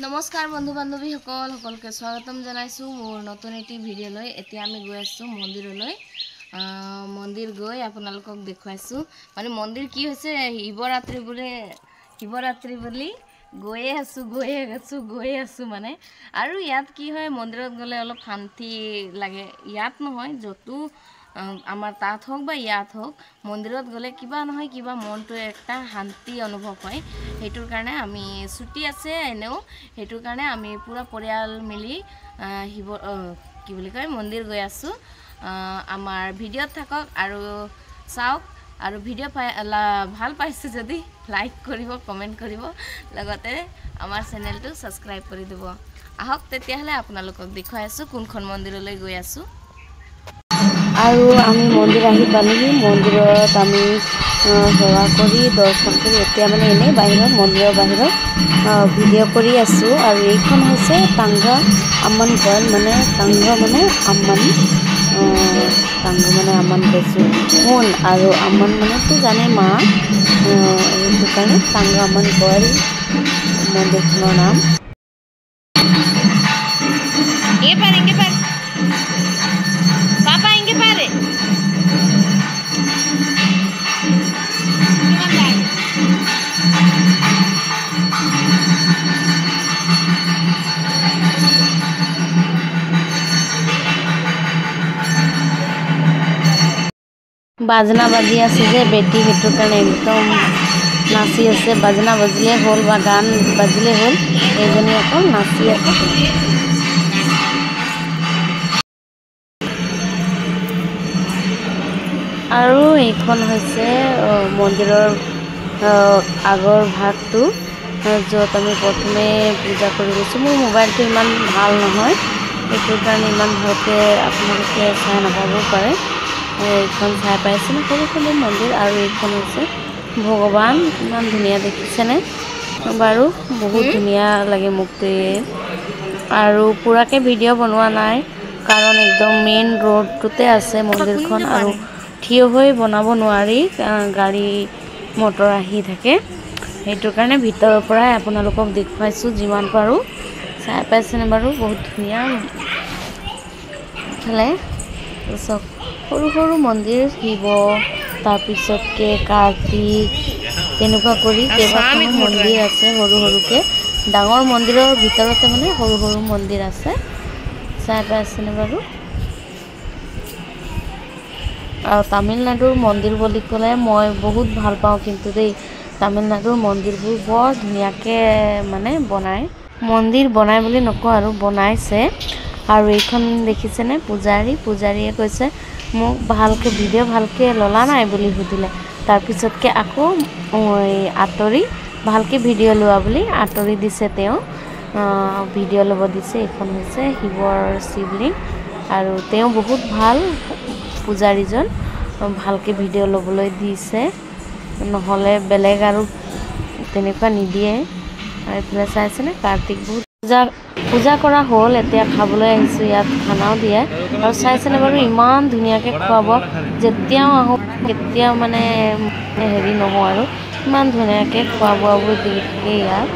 নমস্কাৰ বন্ধু বান্ধৱী সকলকে স্বাগতম জনাইছো মোৰ নতুন এটি ভিডিঅ' লৈ। এতিয়া আমি গৈ আছো মন্দিৰলৈ। মন্দিৰ গৈ আপোনালোকক দেখুৱাইছো। মানে মন্দিৰ কি হৈছে শিৱৰাত্ৰি বুলি গৈয়ে আছো মানে। আৰু ইয়াত কি হয়, মন্দিৰত গ'লে অলপ শান্তি লাগে। ইয়াত নহয়, যতো আমাৰ তাত হোক বা ইয়াত হোক, মন্দিৰত গ'লে কিবা নহয় কিবা মনটো একটা শান্তি অনুভৱ হয়। সেইটোৰ কাৰণে আমি ছুটি আছে এনেও, সেইটোৰ কাৰণে আমি পুৰা পৰিয়াল মিলি কি বুলি কয় মন্দিৰ গৈ আছো। আমাৰ ভিডিঅ'ত থাকক আৰু চাওক, আৰু ভিডিঅ' ভাল পাইছে যদি লাইক কৰিব, কমেণ্ট কৰিব, লগতে আমাৰ চেনেলটো ছাবস্ক্ৰাইব কৰি দিব। আহক তেতিয়াহ'লে আপোনালোকক দেখুৱাই আছো কোনখন মন্দিৰলৈ গৈ আছো। আৰু আমি মন্দিৰ আহি পালোহি। মন্দিৰত আমি সেৱা কৰি দৰ্শন কৰি এতিয়া মানে এনেই মন্দিৰৰ বাহিৰত ভিডিঅ' কৰি আছো। আৰু এইখন হৈছে টাংগা আম্মান কয়েল, মানে টাংগা মানে আম্মান, টাংগা মানে আম্মান কৈছো শুন, আৰু আম্মান মানেতো জানে মা, সেইটো কাৰণে টাংগা আম্মান কয়েল মন্দিৰখনৰ নাম। বাজনা বাজি আছে যে বেটি, সেইটোৰ কাৰণে একদম নাচি আছে। বাজনা বাজিলে হ'ল বা গান বাজিলে হ'ল, এইজনী অকল নাচি আছে। আৰু এইখন হৈছে মন্দিৰৰ আগৰ ভাগটো, য'ত আমি প্ৰথমে পূজা কৰি গৈছোঁ। মোৰ মোবাইলটো ইমান ভাল নহয়, সেইটোৰ কাৰণে ইমান ভালকৈ আপোনালোকে চাই নাপাবও পাৰে। এইখন চাই পাইছেনে সৰু সৰু মন্দিৰ। আৰু এইখন হৈছে ভগৱান, ইমান ধুনীয়া দেখিছেনে বাৰু, বহুত ধুনীয়া লাগে মোকতো। আৰু পুৰাকৈ ভিডিঅ' বনোৱা নাই, কাৰণ একদম মেইন ৰোডটোতে আছে মন্দিৰখন, আৰু থিয় হৈ বনাব নোৱাৰি, গাড়ী মটৰ আহি থাকে। সেইটোৰ কাৰণে ভিতৰৰ পৰাই আপোনালোকক দেখুৱাইছোঁ যিমান পাৰোঁ। চাই পাইছেনে বাৰু, বহুত ধুনীয়া ইফালে চব সৰু সৰু মন্দিৰ, শিৱ, তাৰপিছতকে কাৰ্তিক, তেনেকুৱা কৰি কেইবাখনো মন্দিৰ আছে সৰু সৰুকৈ। ডাঙৰ মন্দিৰৰ ভিতৰতে মানে সৰু সৰু মন্দিৰ আছে। চাই পাইছেনে বাৰু। আৰু তামিলনাডুৰ মন্দিৰ বুলি ক'লে মই বহুত ভাল পাওঁ কিন্তু দেই। তামিলনাডুৰ মন্দিৰবোৰ বৰ ধুনীয়াকৈ মানে মন্দিৰ বনাই বুলি নকওঁ আৰু বনাইছে। আৰু এইখন দেখিছেনে, পূজাৰীয়ে কৈছে মোক ভালকৈ ভিডিঅ' ভালকৈ ল'লা নাই বুলি সুধিলে। তাৰপিছতকৈ আকৌ আঁতৰি ভালকৈ ভিডিঅ' লোৱা বুলি আঁতৰি দিছে, তেওঁ ভিডিঅ' ল'ব দিছে। এইখন হৈছে শিৱৰ শিৱলিংগ, আৰু তেওঁ বহুত ভাল পূজাৰীজন, ভালকৈ ভিডিঅ' ল'বলৈ দিছে, নহ'লে বেলেগ আৰু তেনেকুৱা নিদিয়ে। আৰু এইফালে চাইছেনে কাৰ্তিক, বহুত পূজা কৰা হ'ল। এতিয়া খাবলৈ আহিছোঁ, ইয়াত খানাও দিয়ে। আৰু চাইছেনে বাৰু ইমান ধুনীয়াকৈ খুৱাব, যেতিয়াও আহোঁ কেতিয়াও মানে হেৰি নহওঁ, আৰু ইমান ধুনীয়াকৈ খোৱা বোৱাবোৰ দি থাকে ইয়াত।